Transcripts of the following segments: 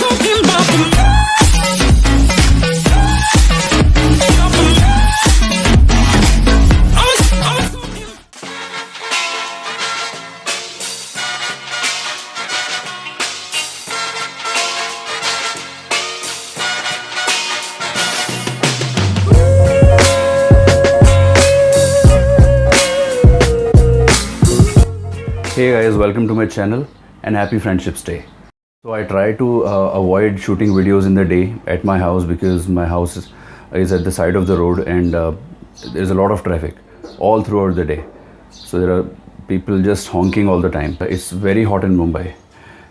talking about the Hey guys, welcome to my channel and happy Friendships Day. So I try to avoid shooting videos in the day at my house because my house is at the side of the road and there's a lot of traffic all throughout the day. So there are people just honking all the time. It's very hot in Mumbai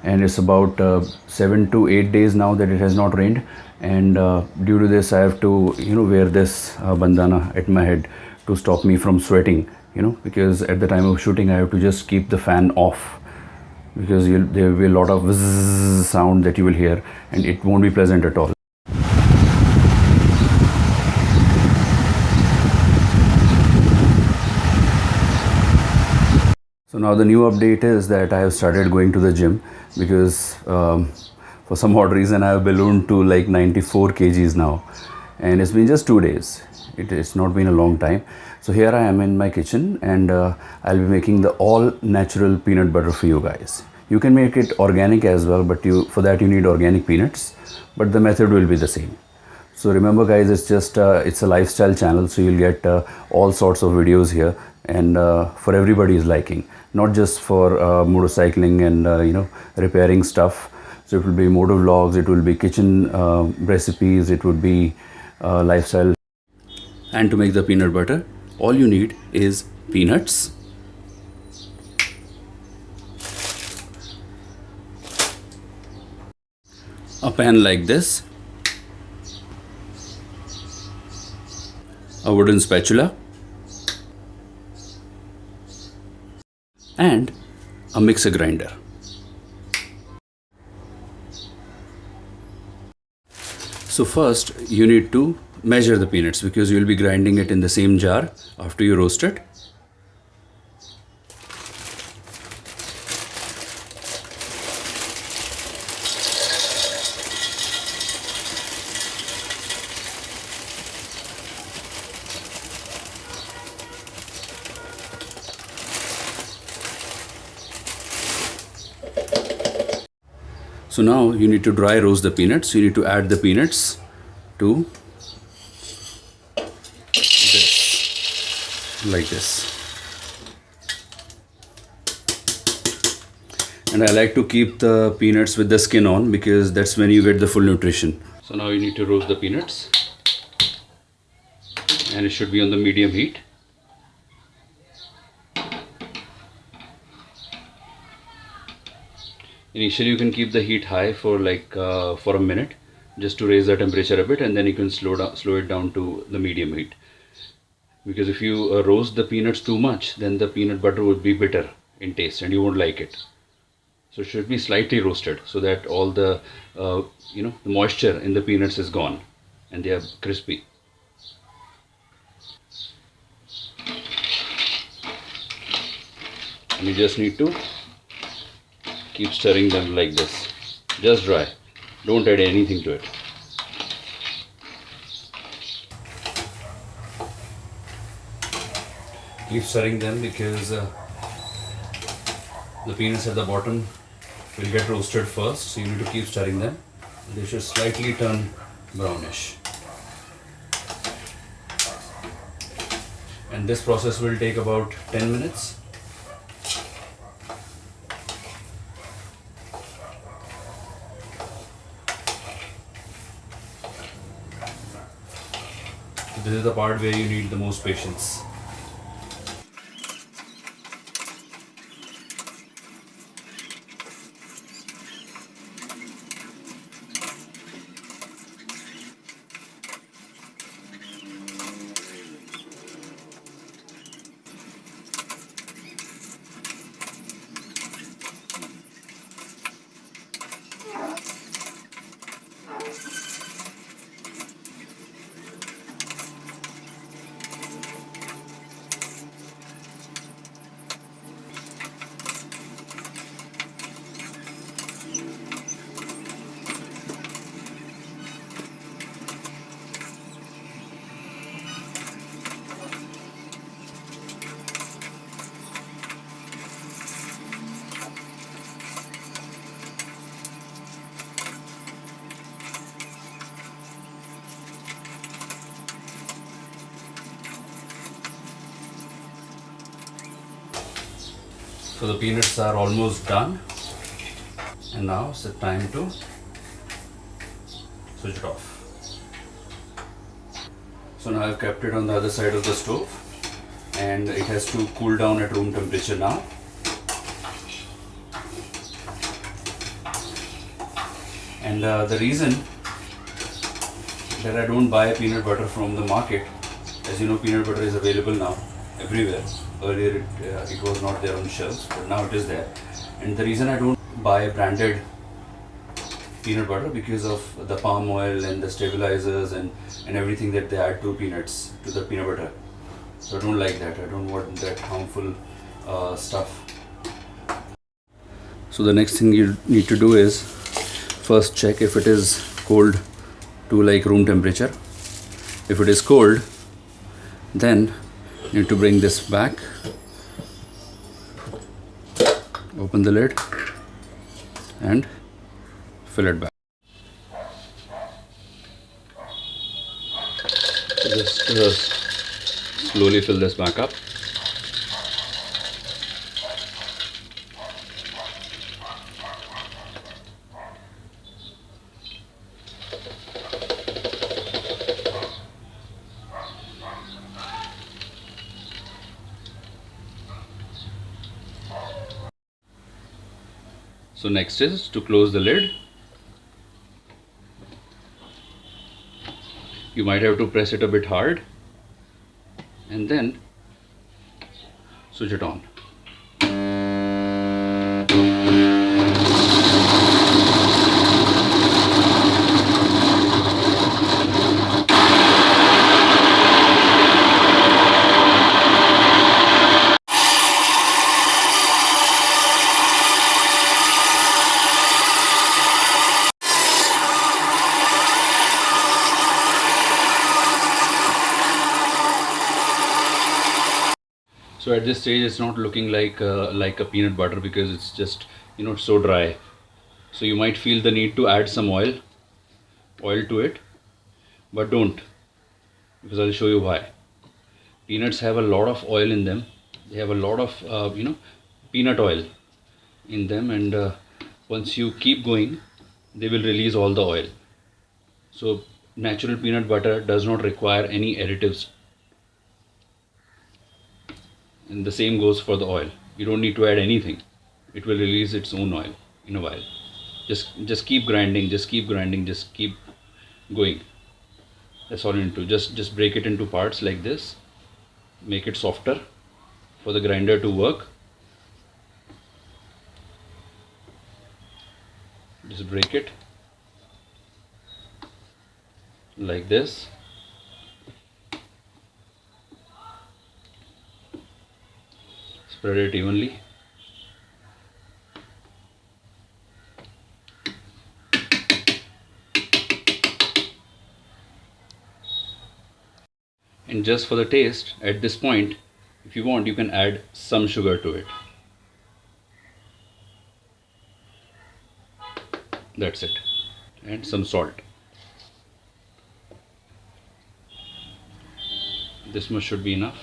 and it's about 7 to 8 days now that it has not rained, and due to this I have to wear this bandana at my head to stop me from sweating, because at the time of shooting I have to just keep the fan off because there will be a lot of zzz sound that you will hear and it won't be pleasant at all. So now the new update is that I have started going to the gym because for some odd reason I have ballooned to like 94 kgs now, and it's been just 2 days. It's not been a long time. So here I am in my kitchen and I'll be making the all natural peanut butter for you guys. You can make it organic as well, but for that you need organic peanuts, but the method will be the same. So remember guys, it's just it's a lifestyle channel, so you'll get all sorts of videos here, and for everybody's liking, not just for motorcycling and repairing stuff. So it will be motor vlogs, it will be kitchen recipes, it would be lifestyle. And to make the peanut butter, all you need is peanuts, a pan like this, a wooden spatula, and a mixer grinder. So first you need to measure the peanuts because you will be grinding it in the same jar after you roast it. So now you need to dry roast the peanuts. You need to add the peanuts to this, like this. And I like to keep the peanuts with the skin on because that's when you get the full nutrition. So now you need to roast the peanuts, and it should be on the medium heat. Initially you can keep the heat high for for a minute just to raise the temperature a bit, and then you can slow it down to the medium heat, because if you roast the peanuts too much, then the peanut butter would be bitter in taste and you won't like it. So it should be slightly roasted so that all the the moisture in the peanuts is gone and they are crispy. And you just need to keep stirring them like this. Just dry. Don't add anything to it. Keep stirring them because the peanuts at the bottom will get roasted first. So you need to keep stirring them. They should slightly turn brownish. And this process will take about 10 minutes. This is the part where you need the most patience. So the peanuts are almost done, and now it's the time to switch it off. So now I've kept it on the other side of the stove, and it has to cool down at room temperature now. And the reason that I don't buy peanut butter from the market, as you know, peanut butter is available now everywhere. Earlier it was not there on shelves, but now it is there. And the reason I don't buy branded peanut butter, because of the palm oil and the stabilizers and everything that they add to peanuts, to the peanut butter. So I don't like that. I don't want that harmful stuff. So the next thing you need to do is first check if it is cold to like room temperature. If it is cold, then you need to bring this back, open the lid and fill it back. So just slowly fill this back up. So next is to close the lid. You might have to press it a bit hard and then switch it on. So at this stage it's not looking like a peanut butter, because it's just, you know, so dry. So you might feel the need to add some oil to it, but don't, because I'll show you why. Peanuts have a lot of oil in them. They have a lot of peanut oil in them, and once you keep going, they will release all the oil. So natural peanut butter does not require any additives. And the same goes for the oil. You don't need to add anything. It will release its own oil in a while. Just keep grinding, just keep grinding, just keep going. That's all you need to. Just break it into parts like this. Make it softer for the grinder to work. Just break it like this. Spread it evenly. And just for the taste, at this point, if you want, you can add some sugar to it. That's it. And some salt. This much should be enough.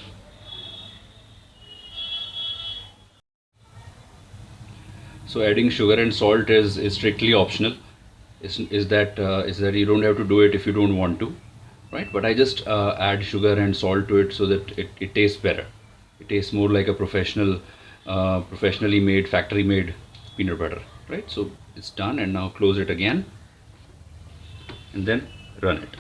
So adding sugar and salt is strictly optional. Is that you don't have to do it if you don't want to, right? But I just add sugar and salt to it so that it tastes better. It tastes more like a professionally made, factory made peanut butter, right? So it's done, and now close it again and then run it.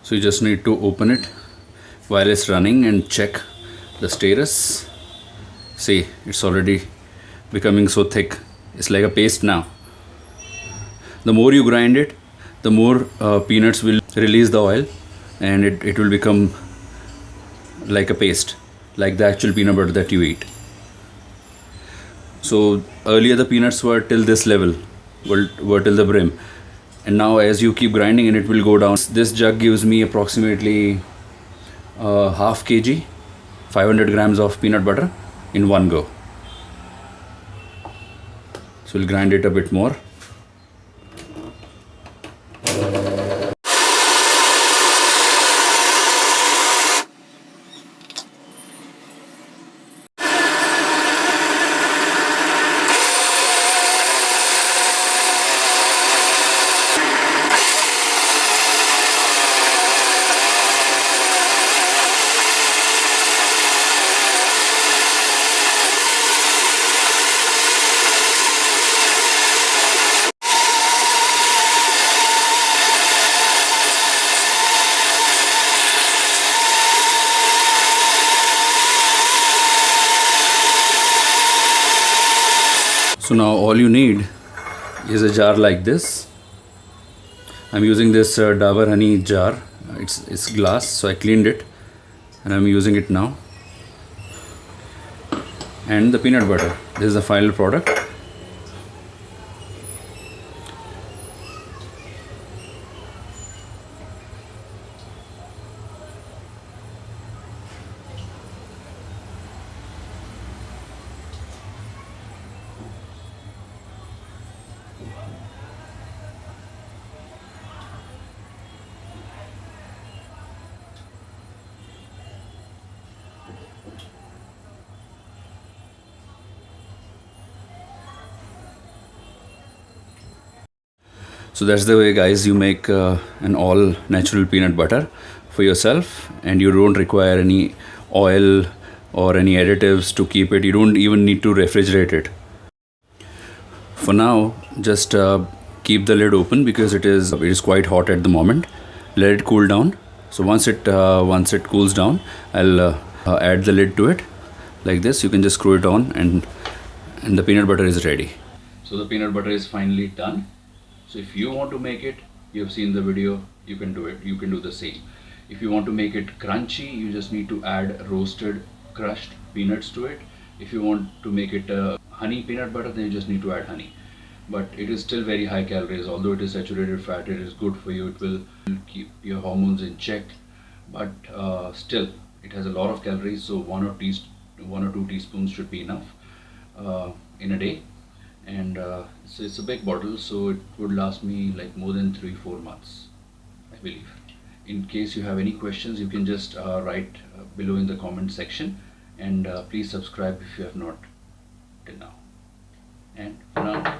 So you just need to open it while it's running and check the status. See, it's already becoming so thick. It's like a paste now. The more you grind it, the more peanuts will release the oil, and it will become like a paste, like the actual peanut butter that you eat. So earlier the peanuts were till this level, were till the brim. And now as you keep grinding, and it will go down. This jug gives me approximately half kg, 500 grams of peanut butter in one go. So we'll grind it a bit more. So now all you need is a jar like this. I'm using this Dabur honey jar. It's glass, so I cleaned it and I'm using it now. And the peanut butter. This is the final product. So that's the way, guys, you make an all natural peanut butter for yourself, and you don't require any oil or any additives to keep it. You don't even need to refrigerate it. For now, just keep the lid open because it is quite hot at the moment. Let it cool down. So once it cools down, I'll add the lid to it like this. You can just screw it on, and the peanut butter is ready. So the peanut butter is finally done. So if you want to make it, you have seen the video, you can do it. You can do the same. If you want to make it crunchy, you just need to add roasted crushed peanuts to it. If you want to make it honey peanut butter, then you just need to add honey. But it is still very high calories. Although it is saturated fat, it is good for you. It will keep your hormones in check. But still, it has a lot of calories. So 1 or 2 teaspoons should be enough in a day. And so it's a big bottle, so it would last me like more than 3-4 months, I believe. In case you have any questions, you can just write below in the comment section, and please subscribe if you have not till now. And for now,